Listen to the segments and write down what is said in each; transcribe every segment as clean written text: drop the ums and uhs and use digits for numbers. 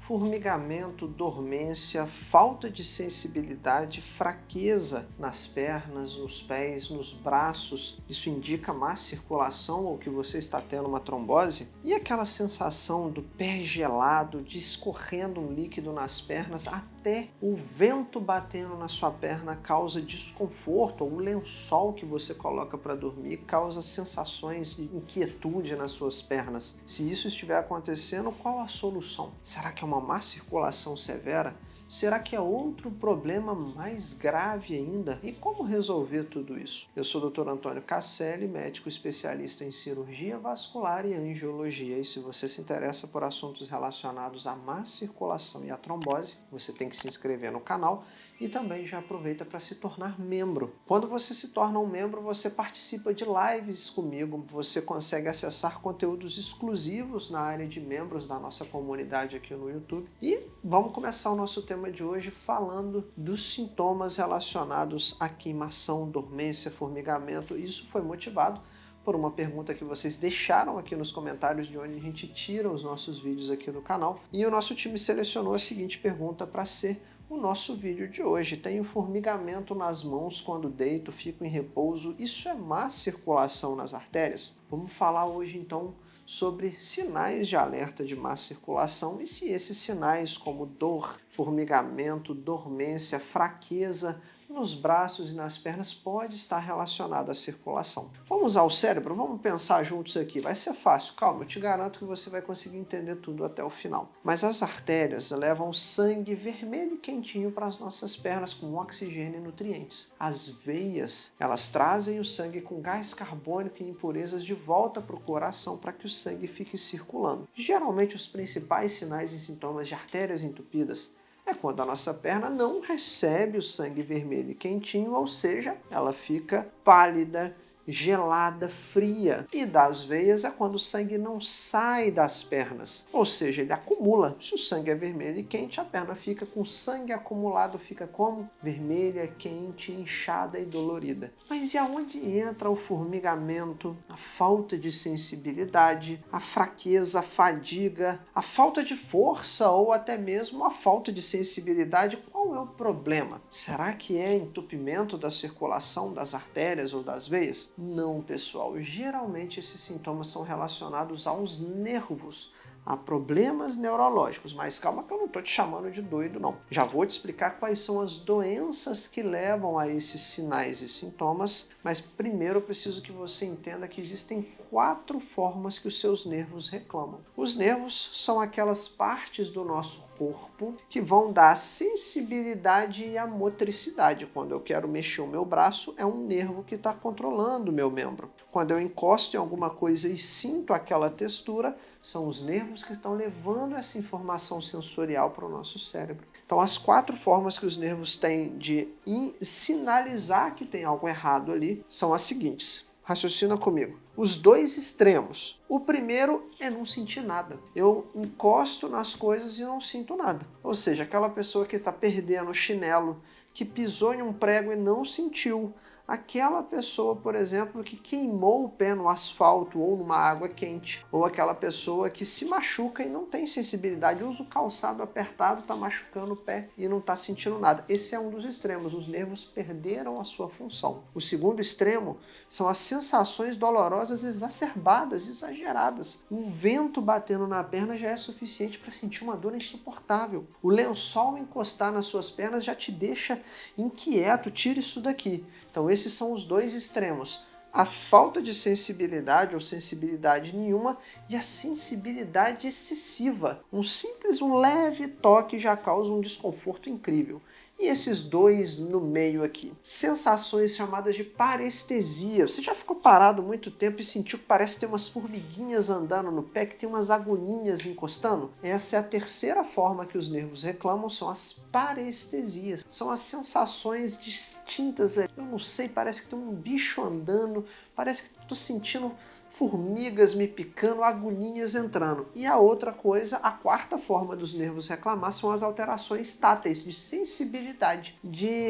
Formigamento, dormência, falta de sensibilidade, fraqueza nas pernas, nos pés, nos braços. Isso indica má circulação ou que você está tendo uma trombose? E aquela sensação do pé gelado, de escorrendo um líquido nas pernas, até o vento batendo na sua perna causa desconforto, ou o lençol que você coloca para dormir causa sensações de inquietude nas suas pernas. Se isso estiver acontecendo, qual a solução? Será que é uma má circulação severa? Será que é outro problema mais grave ainda? E como resolver tudo isso? Eu sou o Dr. Antônio Casselli, médico especialista em cirurgia vascular e angiologia. E se você se interessa por assuntos relacionados à má circulação e à trombose, você tem que se inscrever no canal e também já aproveita para se tornar membro. Quando você se torna um membro, você participa de lives comigo, você consegue acessar conteúdos exclusivos na área de membros da nossa comunidade aqui no YouTube. E vamos começar o nosso tema de hoje falando dos sintomas relacionados à queimação, dormência, formigamento. Isso foi motivado por uma pergunta que vocês deixaram aqui nos comentários de onde a gente tira os nossos vídeos aqui do canal. E o nosso time selecionou a seguinte pergunta para ser o nosso vídeo de hoje. Tenho formigamento nas mãos quando deito, fico em repouso. Isso é má circulação nas artérias? Vamos falar hoje então sobre sinais de alerta de má circulação e se esses sinais como dor, formigamento, dormência, fraqueza nos braços e nas pernas pode estar relacionado à circulação. Vamos ao cérebro? Vamos pensar juntos aqui. Vai ser fácil, calma, eu te garanto que você vai conseguir entender tudo até o final. Mas as artérias levam sangue vermelho e quentinho para as nossas pernas com oxigênio e nutrientes. As veias, elas trazem o sangue com gás carbônico e impurezas de volta para o coração para que o sangue fique circulando. Geralmente os principais sinais e sintomas de artérias entupidas é quando a nossa perna não recebe o sangue vermelho e quentinho, ou seja, ela fica pálida, gelada, fria. E das veias é quando o sangue não sai das pernas, ou seja, ele acumula. Se o sangue é vermelho e quente, a perna fica com sangue acumulado, fica como? Vermelha, quente, inchada e dolorida. Mas e aonde entra o formigamento, a falta de sensibilidade, a fraqueza, a fadiga, a falta de força ou até mesmo a falta de sensibilidade? Qual é o problema? Será que é entupimento da circulação das artérias ou das veias? Não, pessoal. Geralmente esses sintomas são relacionados aos nervos, a problemas neurológicos. Mas calma que eu não estou te chamando de doido, não. Já vou te explicar quais são as doenças que levam a esses sinais e sintomas, mas primeiro eu preciso que você entenda que existem 4 formas que os seus nervos reclamam. Os nervos são aquelas partes do nosso corpo que vão dar a sensibilidade e a motricidade. Quando eu quero mexer o meu braço, é um nervo que está controlando o meu membro. Quando eu encosto em alguma coisa e sinto aquela textura, são os nervos que estão levando essa informação sensorial para o nosso cérebro. Então, as 4 formas que os nervos têm de sinalizar que tem algo errado ali são as seguintes. Raciocina comigo. Os 2 extremos. O primeiro é não sentir nada. Eu encosto nas coisas e não sinto nada. Ou seja, aquela pessoa que está perdendo o chinelo, que pisou em um prego e não sentiu. Aquela pessoa, por exemplo, que queimou o pé no asfalto ou numa água quente. Ou aquela pessoa que se machuca e não tem sensibilidade, usa o calçado apertado, está machucando o pé e não está sentindo nada. Esse é um dos extremos, os nervos perderam a sua função. O segundo extremo são as sensações dolorosas exacerbadas, exageradas. Um vento batendo na perna já é suficiente para sentir uma dor insuportável. O lençol encostar nas suas pernas já te deixa inquieto, tira isso daqui. Então esses são os 2 extremos. A falta de sensibilidade ou sensibilidade nenhuma e a sensibilidade excessiva. Um leve toque já causa um desconforto incrível. E esses 2 no meio aqui? Sensações chamadas de parestesia. Você já ficou parado muito tempo e sentiu que parece ter umas formiguinhas andando no pé, que tem umas agulhinhas encostando? Essa é a terceira forma que os nervos reclamam, são as parestesias. São as sensações distintas. Eu não sei, parece que tem um bicho andando, parece que estou sentindo formigas me picando, agulhinhas entrando. E a outra coisa, a quarta forma dos nervos reclamar são as alterações táteis, de sensibilidade,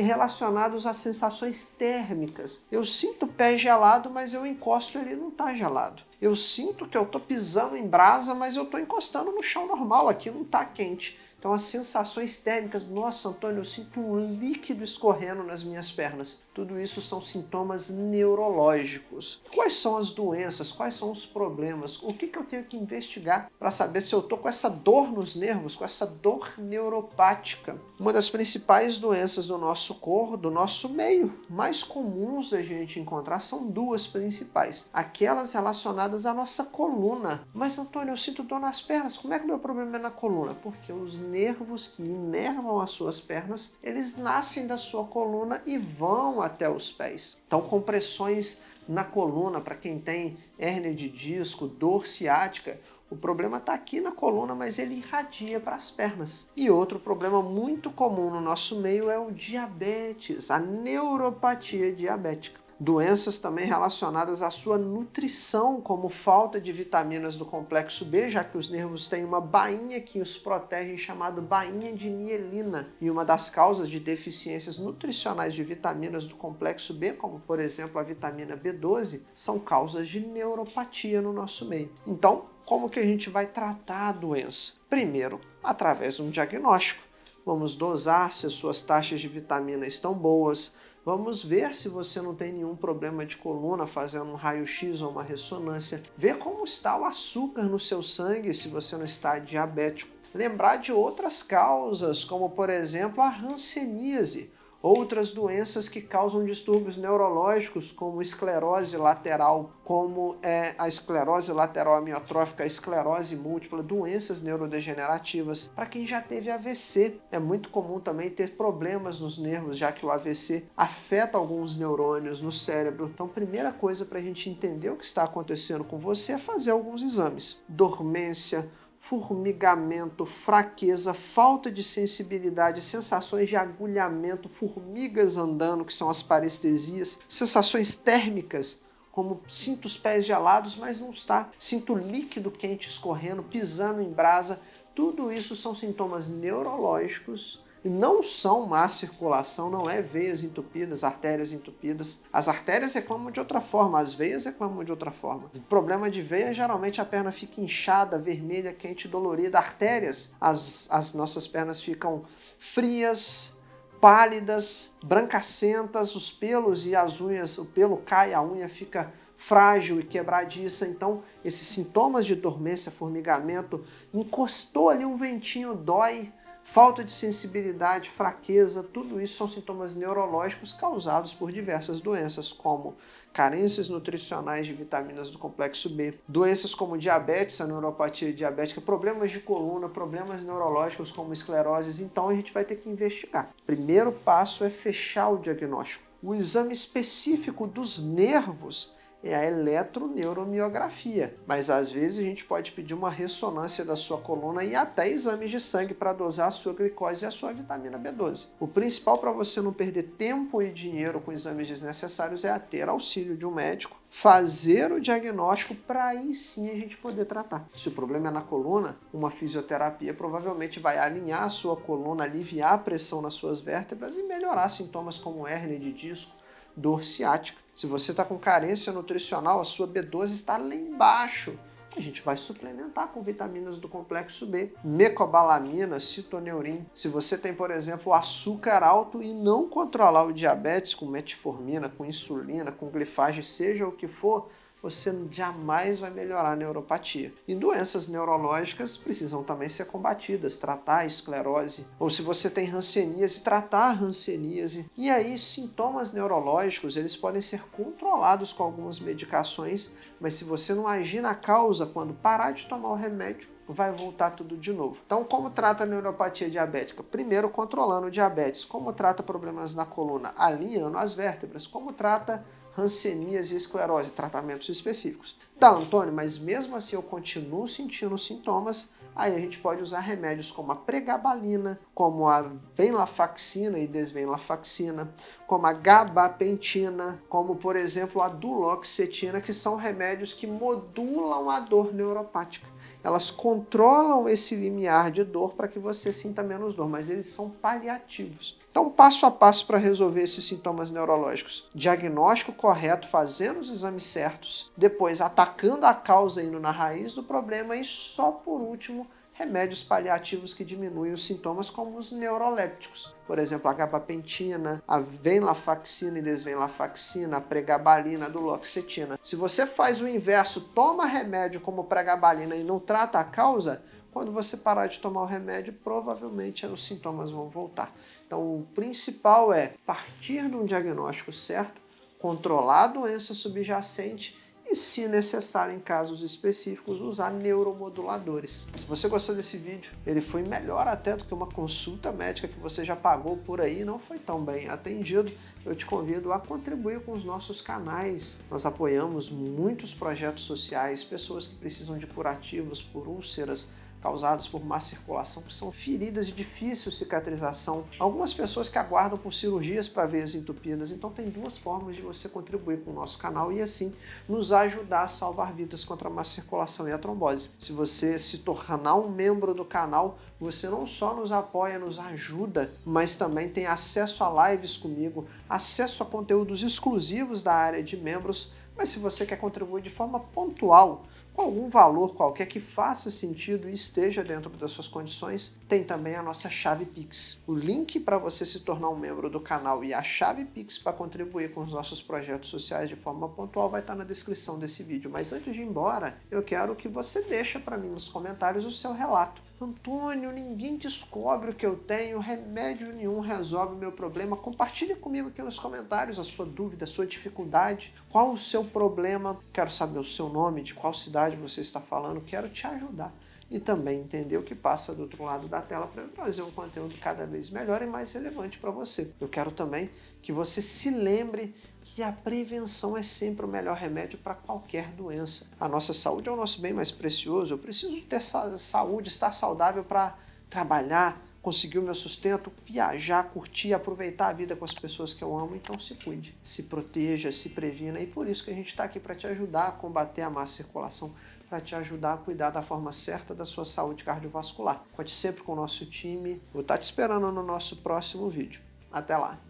relacionados a sensações térmicas. Eu sinto o pé gelado, mas eu encosto ele e não está gelado. Eu sinto que eu estou pisando em brasa, mas eu estou encostando no chão normal, aqui não está quente. Então as sensações térmicas, nossa, Antônio, eu sinto um líquido escorrendo nas minhas pernas. Tudo isso são sintomas neurológicos. Quais são as doenças? Quais são os problemas? O que eu tenho que investigar para saber se eu estou com essa dor nos nervos, com essa dor neuropática? Uma das principais doenças do nosso corpo, do nosso meio, mais comuns da gente encontrar são duas principais. Aquelas relacionadas à nossa coluna. Mas, Antônio, eu sinto dor nas pernas. Como é que o meu problema é na coluna? Porque os nervos que inervam as suas pernas, eles nascem da sua coluna e vão até os pés. Então, compressões na coluna, para quem tem hérnia de disco, dor ciática, o problema está aqui na coluna, mas ele irradia para as pernas. E outro problema muito comum no nosso meio é o diabetes, a neuropatia diabética. Doenças também relacionadas à sua nutrição, como falta de vitaminas do complexo B, já que os nervos têm uma bainha que os protege, chamada bainha de mielina. E uma das causas de deficiências nutricionais de vitaminas do complexo B, como por exemplo a vitamina B12, são causas de neuropatia no nosso meio. Então, como que a gente vai tratar a doença? Primeiro, através de um diagnóstico. Vamos dosar se as suas taxas de vitamina estão boas. Vamos ver se você não tem nenhum problema de coluna, fazendo um raio-x ou uma ressonância. Ver como está o açúcar no seu sangue, se você não está diabético. Lembrar de outras causas, como por exemplo a hanseníase. Outras doenças que causam distúrbios neurológicos, como esclerose lateral, como a esclerose lateral amiotrófica, a esclerose múltipla, doenças neurodegenerativas. Para quem já teve AVC, é muito comum também ter problemas nos nervos, já que o AVC afeta alguns neurônios no cérebro. Então, primeira coisa para a gente entender o que está acontecendo com você é fazer alguns exames. Dormência, formigamento, fraqueza, falta de sensibilidade, sensações de agulhamento, formigas andando, que são as parestesias, sensações térmicas, como sinto os pés gelados, mas não está, sinto líquido quente escorrendo, pisando em brasa. Tudo isso são sintomas neurológicos e não são má circulação, não é veias entupidas, artérias entupidas. As artérias reclamam de outra forma, as veias reclamam de outra forma. O problema de veia, geralmente a perna fica inchada, vermelha, quente, dolorida. Artérias, as nossas pernas ficam frias, pálidas, brancacentas, os pelos e as unhas, o pelo cai, a unha fica frágil e quebradiça. Então, esses sintomas de dormência, formigamento, encostou ali um ventinho, dói. Falta de sensibilidade, fraqueza, tudo isso são sintomas neurológicos causados por diversas doenças, como carências nutricionais de vitaminas do complexo B, doenças como diabetes, a neuropatia diabética, problemas de coluna, problemas neurológicos como escleroses. Então a gente vai ter que investigar. Primeiro passo é fechar o diagnóstico. O exame específico dos nervos é a eletroneuromiografia, mas às vezes a gente pode pedir uma ressonância da sua coluna e até exames de sangue para dosar a sua glicose e a sua vitamina B12. O principal para você não perder tempo e dinheiro com exames desnecessários é ter auxílio de um médico, fazer o diagnóstico para aí sim a gente poder tratar. Se o problema é na coluna, uma fisioterapia provavelmente vai alinhar a sua coluna, aliviar a pressão nas suas vértebras e melhorar sintomas como hérnia de disco, dor ciática. Se você está com carência nutricional, a sua B12 está lá embaixo. A gente vai suplementar com vitaminas do complexo B, mecobalamina, citoneurin. Se você tem, por exemplo, açúcar alto e não controlar o diabetes com metformina, com insulina, com glifagem, seja o que for, você jamais vai melhorar a neuropatia. E doenças neurológicas precisam também ser combatidas, tratar a esclerose. Ou se você tem hanseníase, tratar a hanseníase. E aí, sintomas neurológicos, eles podem ser controlados com algumas medicações, mas se você não agir na causa, quando parar de tomar o remédio, vai voltar tudo de novo. Então, como trata a neuropatia diabética? Primeiro, controlando o diabetes. Como trata problemas na coluna? Alinhando as vértebras. Como trata hanseníase e esclerose, tratamentos específicos. Tá, Antônio, mas mesmo assim eu continuo sentindo sintomas, aí a gente pode usar remédios como a pregabalina, como a venlafaxina e desvenlafaxina, como a gabapentina, como por exemplo a duloxetina, que são remédios que modulam a dor neuropática. Elas controlam esse limiar de dor para que você sinta menos dor, mas eles são paliativos. Então, passo a passo para resolver esses sintomas neurológicos. Diagnóstico correto, fazendo os exames certos, depois atacando a causa, indo na raiz do problema e só por último, remédios paliativos que diminuem os sintomas, como os neurolépticos. Por exemplo, a gabapentina, a venlafaxina e desvenlafaxina, a pregabalina, a duloxetina. Se você faz o inverso, toma remédio como pregabalina e não trata a causa, quando você parar de tomar o remédio, provavelmente os sintomas vão voltar. Então, o principal é partir de um diagnóstico certo, controlar a doença subjacente e, se necessário, em casos específicos, usar neuromoduladores. Se você gostou desse vídeo, ele foi melhor até do que uma consulta médica que você já pagou por aí e não foi tão bem atendido, eu te convido a contribuir com os nossos canais. Nós apoiamos muitos projetos sociais, pessoas que precisam de curativos por úlceras causados por má circulação, que são feridas de difícil cicatrização. Algumas pessoas que aguardam por cirurgias para veias entupidas. Então tem duas formas de você contribuir com o nosso canal e assim nos ajudar a salvar vidas contra a má circulação e a trombose. Se você se tornar um membro do canal, você não só nos apoia, nos ajuda, mas também tem acesso a lives comigo, acesso a conteúdos exclusivos da área de membros. Mas se você quer contribuir de forma pontual, com algum valor qualquer que faça sentido e esteja dentro das suas condições, tem também a nossa chave Pix. O link para você se tornar um membro do canal e a chave Pix para contribuir com os nossos projetos sociais de forma pontual vai estar na descrição desse vídeo. Mas antes de ir embora, eu quero que você deixe para mim nos comentários o seu relato. Antônio, ninguém descobre o que eu tenho, remédio nenhum resolve o meu problema. Compartilhe comigo aqui nos comentários a sua dúvida, a sua dificuldade, qual o seu problema. Quero saber o seu nome, de qual cidade você está falando, quero te ajudar. E também entender o que passa do outro lado da tela para eu trazer um conteúdo cada vez melhor e mais relevante para você. Eu quero também que você se lembre que a prevenção é sempre o melhor remédio para qualquer doença. A nossa saúde é o nosso bem mais precioso. Eu preciso ter saúde, estar saudável para trabalhar, conseguir o meu sustento, viajar, curtir, aproveitar a vida com as pessoas que eu amo. Então se cuide, se proteja, se previna. E por isso que a gente está aqui para te ajudar a combater a má circulação, para te ajudar a cuidar da forma certa da sua saúde cardiovascular. Conte sempre com o nosso time. Vou estar te esperando no nosso próximo vídeo. Até lá!